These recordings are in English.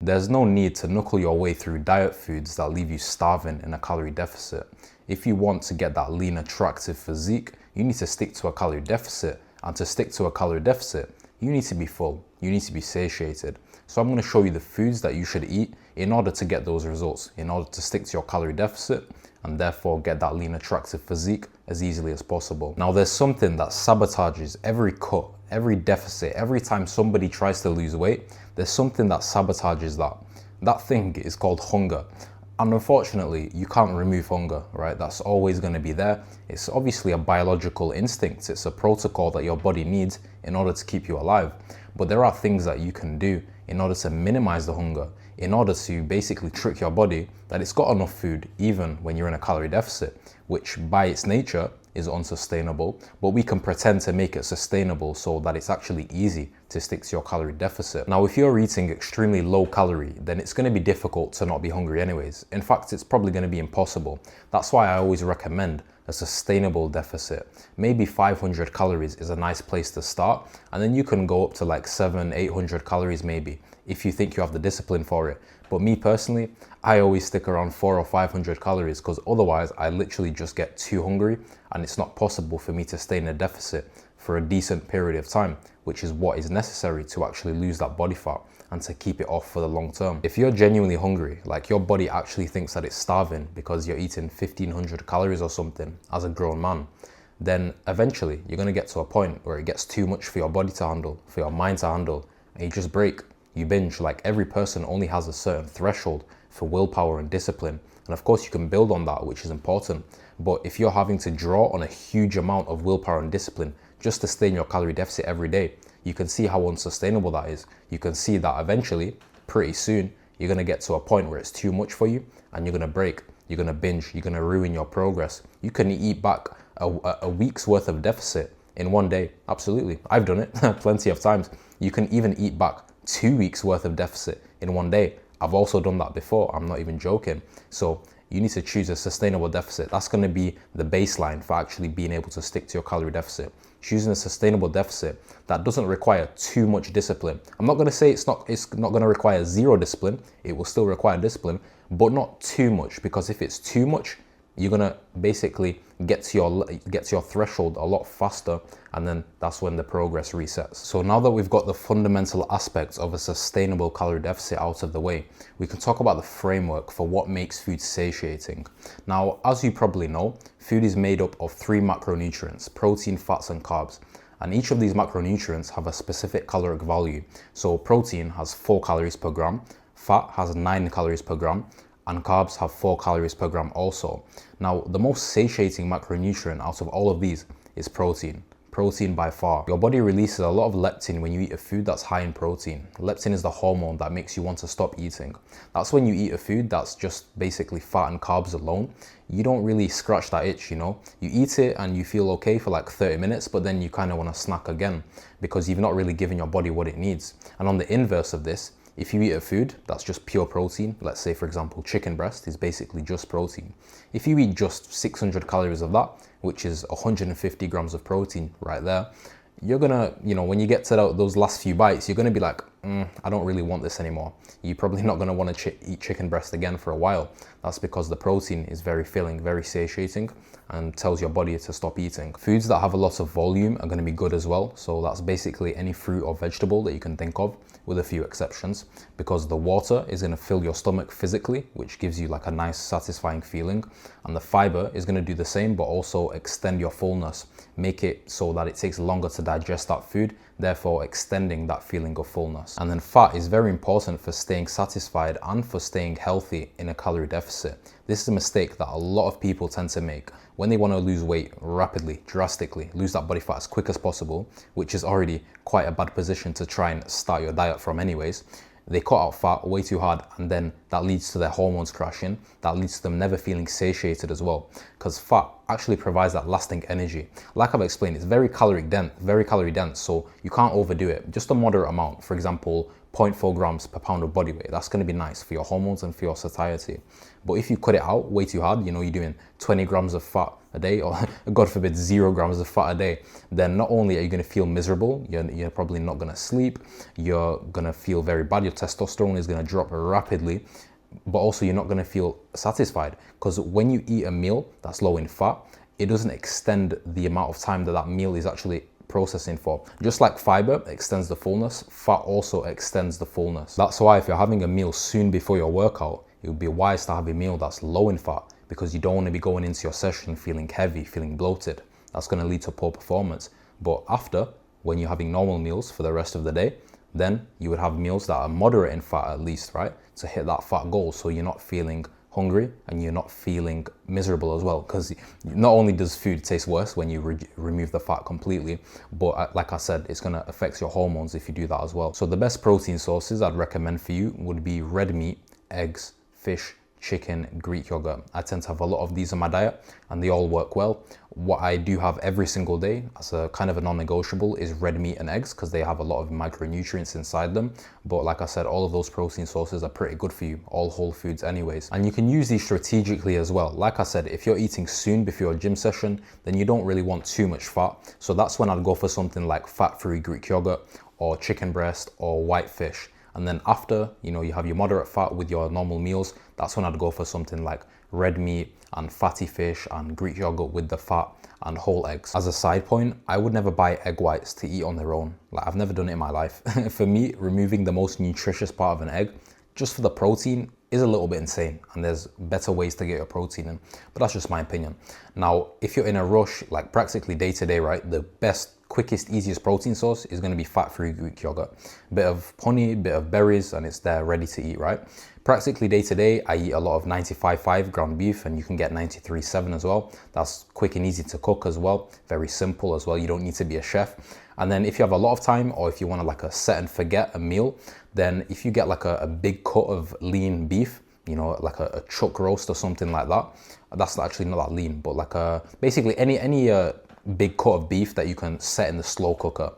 There's no need to knuckle your way through diet foods that leave you starving in a calorie deficit. If you want to get that lean, attractive physique, you need to stick to a calorie deficit. And to stick to a calorie deficit, you need to be full, you need to be satiated. So I'm going to show you the foods that you should eat in order to get those results, in order to stick to your calorie deficit and therefore get that lean, attractive physique as easily as possible. Now, there's something that sabotages every cut, every deficit, every time somebody tries to lose weight, there's something that sabotages that. That thing is called hunger. And unfortunately, you can't remove hunger, right? That's always going to be there. It's obviously a biological instinct. It's a protocol that your body needs in order to keep you alive. But there are things that you can do in order to minimize the hunger, in order to basically trick your body that it's got enough food even when you're in a calorie deficit, which by its nature is unsustainable, but we can pretend to make it sustainable so that it's actually easy to stick to your calorie deficit. Now, if you're eating extremely low calorie, then it's going to be difficult to not be hungry anyways. In fact, it's probably going to be impossible. That's why I always recommend a sustainable deficit. Maybe 500 calories is a nice place to start, and then you can go up to like 700-800 calories maybe if you think you have the discipline for it. But me personally, I always stick around 400 or 500 calories because otherwise I literally just get too hungry and it's not possible for me to stay in a deficit for a decent period of time, which is what is necessary to actually lose that body fat and to keep it off for the long term. If you're genuinely hungry, like your body actually thinks that it's starving because you're eating 1500 calories or something as a grown man, then eventually you're gonna get to a point where it gets too much for your body to handle, for your mind to handle, and you just break. You binge. Like, every person only has a certain threshold for willpower and discipline. And of course you can build on that, which is important. But if you're having to draw on a huge amount of willpower and discipline just to stay in your calorie deficit every day, you can see how unsustainable that is. You can see that eventually, pretty soon, you're gonna get to a point where it's too much for you and you're gonna break, you're gonna binge, you're gonna ruin your progress. You can eat back a week's worth of deficit in one day. Absolutely. I've done it plenty of times. You can even eat back 2 weeks worth of deficit in one day. I've also done that before. I'm not even joking. So you need to choose a sustainable deficit. That's going to be the baseline for actually being able to stick to your calorie deficit. Choosing a sustainable deficit that doesn't require too much discipline. I'm not going to say it's not going to require zero discipline. It will still require discipline, but not too much, because if it's too much, you're gonna basically get to your threshold a lot faster, and then that's when the progress resets. So now that we've got the fundamental aspects of a sustainable calorie deficit out of the way, we can talk about the framework for what makes food satiating. Now, as you probably know, food is made up of 3 macronutrients: protein, fats, and carbs. And each of these macronutrients have a specific caloric value. So protein has 4 calories per gram, fat has 9 calories per gram, and carbs have 4 calories per gram also. Now, the most satiating macronutrient out of all of these is protein. Protein by far. Your body releases a lot of leptin when you eat a food that's high in protein. Leptin is the hormone that makes you want to stop eating. That's when you eat a food that's just basically fat and carbs alone. You don't really scratch that itch, you know? You eat it and you feel okay for like 30 minutes, but then you kind of want to snack again because you've not really given your body what it needs. And on the inverse of this, if you eat a food that's just pure protein, let's say for example chicken breast is basically just protein. If you eat just 600 calories of that, which is 150 grams of protein right there, you're gonna, when you get to those last few bites, you're gonna be like, I don't really want this anymore. You're probably not gonna want to eat chicken breast again for a while. That's because the protein is very filling, very satiating, and tells your body to stop eating. Foods that have a lot of volume are gonna be good as well. So that's basically any fruit or vegetable that you can think of, with a few exceptions, because the water is going to fill your stomach physically, which gives you like a nice satisfying feeling, and the fiber is going to do the same, but also extend your fullness, make it so that it takes longer to digest that food, therefore extending that feeling of fullness. And then fat is very important for staying satisfied and for staying healthy in a calorie deficit. This is a mistake that a lot of people tend to make when they want to lose weight rapidly, drastically, lose that body fat as quick as possible, which is already quite a bad position to try and start your diet from anyways. They cut out fat way too hard, and then that leads to their hormones crashing. That leads to them never feeling satiated as well, because fat actually provides that lasting energy. Like I've explained, it's very calorie dense, so you can't overdo it. Just a moderate amount, for example, 0.4 grams per pound of body weight. That's going to be nice for your hormones and for your satiety. But if you cut it out way too hard, you know, you're doing 20 grams of fat a day, or God forbid 0 grams of fat a day, then not only are you going to feel miserable, you're probably not going to sleep, you're going to feel very bad, your testosterone is going to drop rapidly, but also you're not going to feel satisfied, because when you eat a meal that's low in fat, it doesn't extend the amount of time that that meal is actually processing for. Just like fiber extends the fullness, fat also extends the fullness. That's why if you're having a meal soon before your workout, it would be wise to have a meal that's low in fat, because you don't want to be going into your session feeling heavy, feeling bloated. That's going to lead to poor performance. But after, when you're having normal meals for the rest of the day, then you would have meals that are moderate in fat at least, right? To hit that fat goal, so you're not feeling hungry and you're not feeling miserable as well, because not only does food taste worse when you remove the fat completely, but like I said, it's going to affect your hormones if you do that as well. So the best protein sources I'd recommend for you would be red meat, eggs, fish, chicken, Greek yogurt. I tend to have a lot of these in my diet and they all work well. What I do have every single day as a kind of a non-negotiable is red meat and eggs, because they have a lot of micronutrients inside them. But like I said, all of those protein sources are pretty good for you, all whole foods anyways. And you can use these strategically as well. Like I said, if you're eating soon before your gym session, then you don't really want too much fat. So that's when I'd go for something like fat-free Greek yogurt or chicken breast or white fish. And then after, you know, you have your moderate fat with your normal meals, that's when I'd go for something like red meat and fatty fish and Greek yogurt with the fat and whole eggs. As a side point, I would never buy egg whites to eat on their own. Like, I've never done it in my life. For me, removing the most nutritious part of an egg just for the protein is a little bit insane, and there's better ways to get your protein in, but that's just my opinion. Now, if you're in a rush, like practically day to day, right, the best, quickest, easiest protein source is going to be fat-free Greek yogurt. Bit of honey, bit of berries, and it's there ready to eat, right? Practically day to day, I eat a lot of 95.5 ground beef, and you can get 93.7 as well. That's quick and easy to cook as well. Very simple as well. You don't need to be a chef. And then if you have a lot of time, or if you want to like a set and forget a meal, then if you get like a big cut of lean beef, you know, like a chuck roast or something like that, that's actually not that lean, but like basically any big cut of beef that you can set in the slow cooker,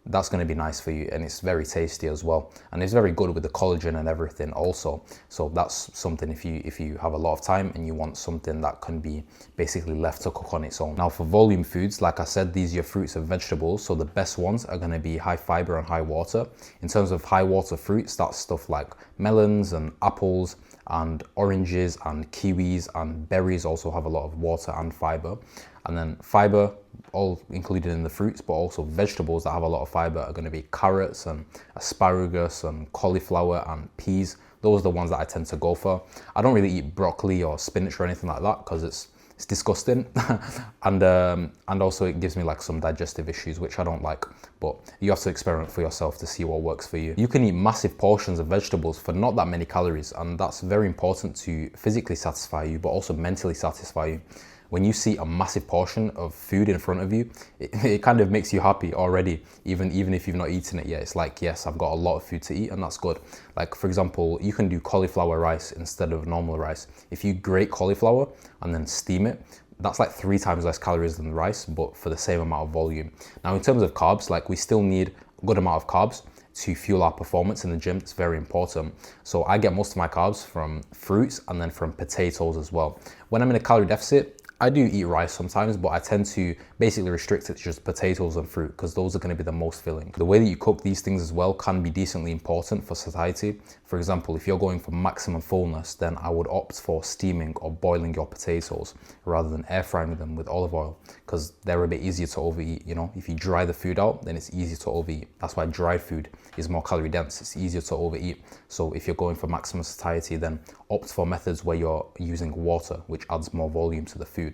that's going to be nice for you, and it's very tasty as well, and it's very good with the collagen and everything also. So that's something if you have a lot of time and you want something that can be basically left to cook on its own. Now for volume foods, like I said, these are your fruits and vegetables, so the best ones are going to be high fiber and high water. In terms of high water fruits, that's stuff like melons and apples and oranges and kiwis, and berries also have a lot of water and fiber. And then fiber, all included in the fruits, but also vegetables that have a lot of fiber are going to be carrots and asparagus and cauliflower and peas. Those are the ones that I tend to go for. I don't really eat broccoli or spinach or anything like that because it's disgusting and also it gives me like some digestive issues, which I don't like, but you have to experiment for yourself to see what works for you. You can eat massive portions of vegetables for not that many calories, and that's very important to physically satisfy you, but also mentally satisfy you. When you see a massive portion of food in front of you, it kind of makes you happy already, even if you've not eaten it yet. It's like, yes, I've got a lot of food to eat, and that's good. Like, for example, you can do cauliflower rice instead of normal rice. If you grate cauliflower and then steam it, that's like 3 times less calories than rice, but for the same amount of volume. Now, in terms of carbs, like, we still need a good amount of carbs to fuel our performance in the gym. It's very important. So I get most of my carbs from fruits and then from potatoes as well. When I'm in a calorie deficit, I do eat rice sometimes, but I tend to basically restrict it to just potatoes and fruit because those are going to be the most filling. The way that you cook these things as well can be decently important for satiety. For example, if you're going for maximum fullness, then I would opt for steaming or boiling your potatoes rather than air frying them with olive oil, because they're a bit easier to overeat. You know, if you dry the food out, then it's easier to overeat. That's why dry food is more calorie dense. It's easier to overeat. So if you're going for maximum satiety, then opt for methods where you're using water, which adds more volume to the food.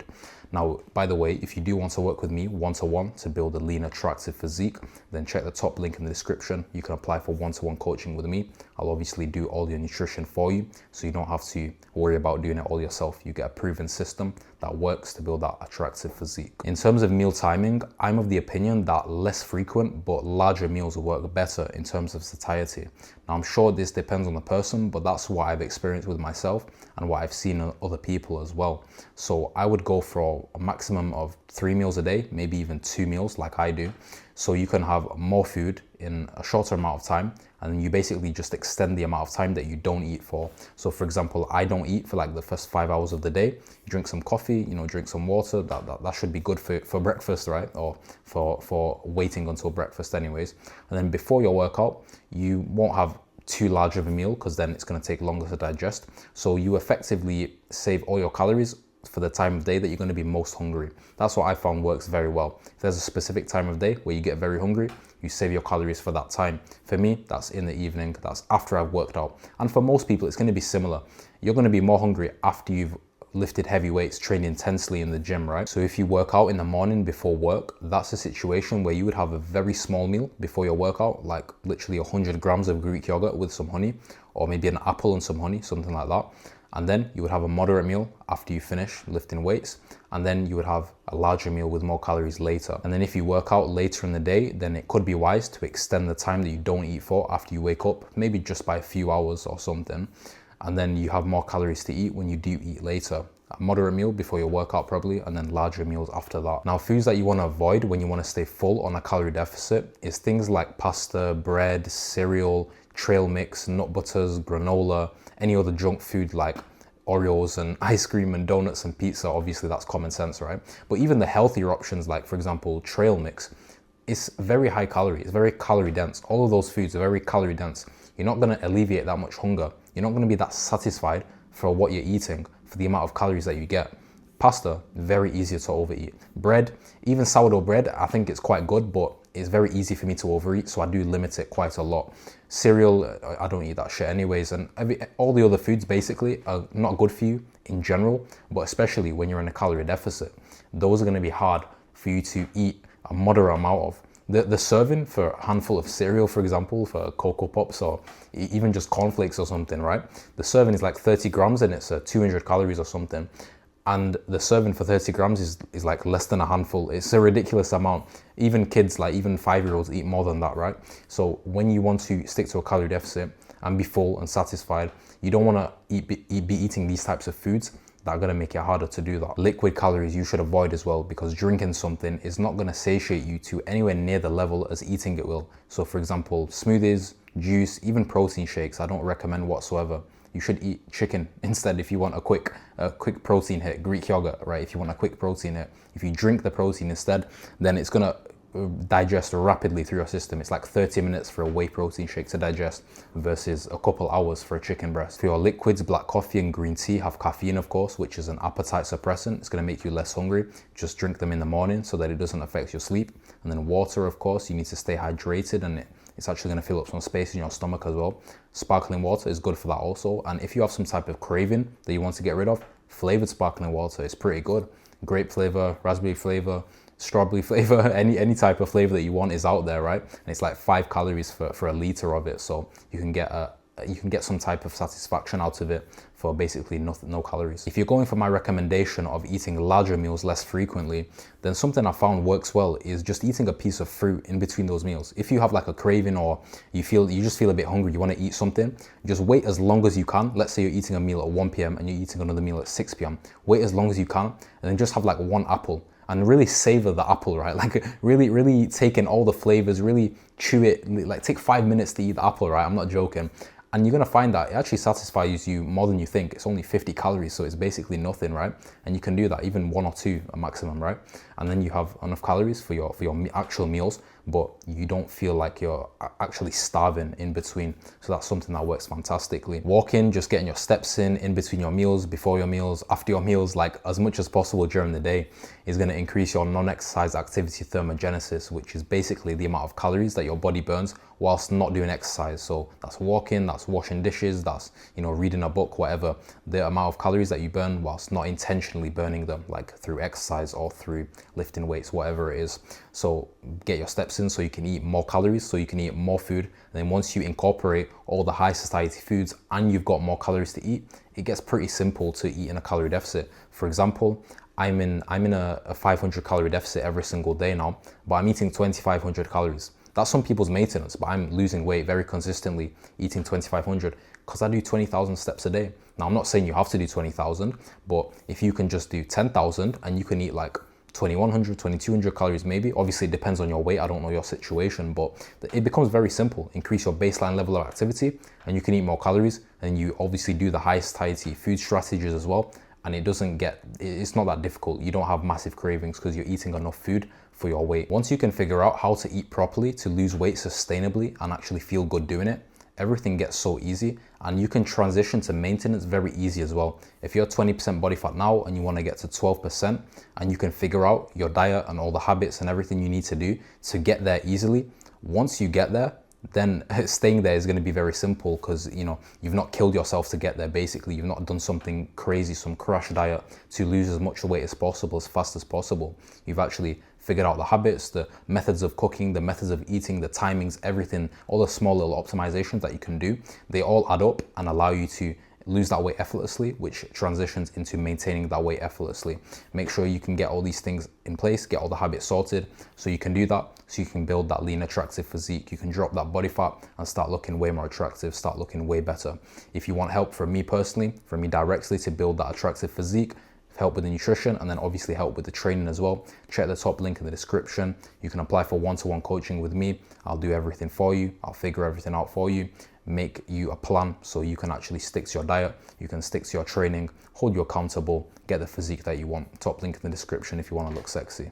Now, by the way, if you do want to work with me one-to-one to build a lean, attractive physique, then check the top link in the description. You can apply for one-to-one coaching with me. I'll obviously do all your nutrition for you, so you don't have to worry about doing it all yourself. You get a proven system that works to build that attractive physique. In terms of meal timing, I'm of the opinion that less frequent but larger meals will work better in terms of satiety. Now, I'm sure this depends on the person, but that's what I've experienced with myself and what I've seen in other people as well. So I would go for a maximum of 3 meals a day, maybe even 2 meals like I do. So you can have more food in a shorter amount of time, and you basically just extend the amount of time that you don't eat for. So for example, I don't eat for like the first 5 hours of the day. You drink some coffee, drink some water. That should be good for breakfast, right? Or for waiting until breakfast anyways. And then before your workout, you won't have too large of a meal because then it's going to take longer to digest. So you effectively save all your calories for the time of day that you're going to be most hungry. That's what I found works very well. If there's a specific time of day where you get very hungry, you save your calories for that time. For me, that's in the evening, that's after I've worked out. And for most people, it's going to be similar. You're going to be more hungry after you've lifted heavy weights, trained intensely in the gym, right? So if you work out in the morning before work, that's a situation where you would have a very small meal before your workout, like literally 100 grams of Greek yogurt with some honey, or maybe an apple and some honey, something like that. And then you would have a moderate meal after you finish lifting weights. And then you would have a larger meal with more calories later. And then if you work out later in the day, then it could be wise to extend the time that you don't eat for after you wake up, maybe just by a few hours or something. And then you have more calories to eat when you do eat later. A moderate meal before your workout probably, and then larger meals after that. Now, foods that you want to avoid when you want to stay full on a calorie deficit is things like pasta, bread, cereal, trail mix, nut butters, granola, any other junk food like Oreos and ice cream and donuts and pizza. Obviously that's common sense, right? But even the healthier options, like for example, trail mix, it's very high calorie, it's very calorie dense. All of those foods are very calorie dense. You're not gonna alleviate that much hunger. You're not gonna be that satisfied for what you're eating, for the amount of calories that you get. Pasta, very easy to overeat. Bread, even sourdough bread, I think it's quite good, but it's very easy for me to overeat, so I do limit it quite a lot. Cereal, I don't eat that shit anyways, and all the other foods basically are not good for you in general, but especially when you're in a calorie deficit. Those are gonna be hard for you to eat a moderate amount of. The serving for a handful of cereal, for example, for Cocoa Pops or even just cornflakes or something, right? The serving is like 30 grams and it's 200 calories or something. And the serving for 30 grams is like less than a handful. It's a ridiculous amount. Even kids, like even 5-year-olds eat more than that, right? So when you want to stick to a calorie deficit and be full and satisfied, you don't want to be eating these types of foods that are going to make it harder to do that. Liquid calories you should avoid as well, because drinking something is not going to satiate you to anywhere near the level as eating it will. So for example, smoothies, juice, even protein shakes, I don't recommend whatsoever. You should eat chicken instead if you want a quick protein hit. Greek yogurt, right? If you want a quick protein hit. If you drink the protein instead, then it's gonna digest rapidly through your system. It's like 30 minutes for a whey protein shake to digest versus a couple hours for a chicken breast. For your liquids, black coffee and green tea have caffeine, of course, which is an appetite suppressant. It's gonna make you less hungry. Just drink them in the morning so that it doesn't affect your sleep. And then water, of course, you need to stay hydrated, and it's actually going to fill up some space in your stomach as well. Sparkling water is good for that also. And if you have some type of craving that you want to get rid of, flavored sparkling water is pretty good. Grape flavor, raspberry flavor, strawberry flavor, any type of flavor that you want is out there, right? And it's like 5 calories for a liter of it. So you can get some type of satisfaction out of it for basically no calories. If you're going for my recommendation of eating larger meals less frequently, then something I found works well is just eating a piece of fruit in between those meals. If you have like a craving or you just feel a bit hungry, you want to eat something, just wait as long as you can. Let's say you're eating a meal at 1 p.m. and you're eating another meal at 6 p.m. Wait as long as you can, and then just have like 1 apple. And really savor the apple, right? Like really take in all the flavors, really chew it, like take 5 minutes to eat the apple, right? I'm not joking. And you're gonna find that it actually satisfies you more than you think. It's only 50 calories, so it's basically nothing, right? And you can do that, even 1 or 2 a maximum, right? And then you have enough calories for your actual meals, but you don't feel like you're actually starving in between. So that's something that works fantastically. Walking, just getting your steps in between your meals, before your meals, after your meals, like as much as possible during the day, is gonna increase your non-exercise activity thermogenesis, which is basically the amount of calories that your body burns whilst not doing exercise. So that's walking, that's washing dishes, that's reading a book, whatever. The amount of calories that you burn whilst not intentionally burning them, like through exercise or through lifting weights, whatever it is. So get your steps in so you can eat more calories, so you can eat more food. And then once you incorporate all the high satiety foods and you've got more calories to eat, it gets pretty simple to eat in a calorie deficit. For example, I'm in a 500 calorie deficit every single day now, but I'm eating 2,500 calories. That's some people's maintenance, but I'm losing weight very consistently eating 2,500 because I do 20,000 steps a day. Now, I'm not saying you have to do 20,000, but if you can just do 10,000 and you can eat like 2100, 2200 calories maybe. Obviously it depends on your weight. I don't know your situation, but it becomes very simple. Increase your baseline level of activity and you can eat more calories, and you obviously do the highest satiety food strategies as well. And it's not that difficult. You don't have massive cravings because you're eating enough food for your weight. Once you can figure out how to eat properly to lose weight sustainably and actually feel good doing it, everything gets so easy, and you can transition to maintenance very easy as well. If you're 20% body fat now and you want to get to 12%, and you can figure out your diet and all the habits and everything you need to do to get there easily, once you get there, then staying there is going to be very simple, because you've not killed yourself to get there. Basically, you've not done something crazy, some crash diet to lose as much weight as possible, as fast as possible. You've actually figured out the habits, the methods of cooking, the methods of eating, the timings, everything, all the small little optimizations that you can do. They all add up and allow you to lose that weight effortlessly, which transitions into maintaining that weight effortlessly. Make sure you can get all these things in place, get all the habits sorted, so you can do that, so you can build that lean, attractive physique. You can drop that body fat and start looking way more attractive, start looking way better. If you want help from me personally, from me directly to build that attractive physique, help with the nutrition, and then obviously help with the training as well, check the top link in the description. You can apply for one-to-one coaching with me. I'll do everything for you. I'll figure everything out for you, make you a plan so you can actually stick to your diet, you can stick to your training, hold you accountable, get the physique that you want. Top link in the description if you want to look sexy.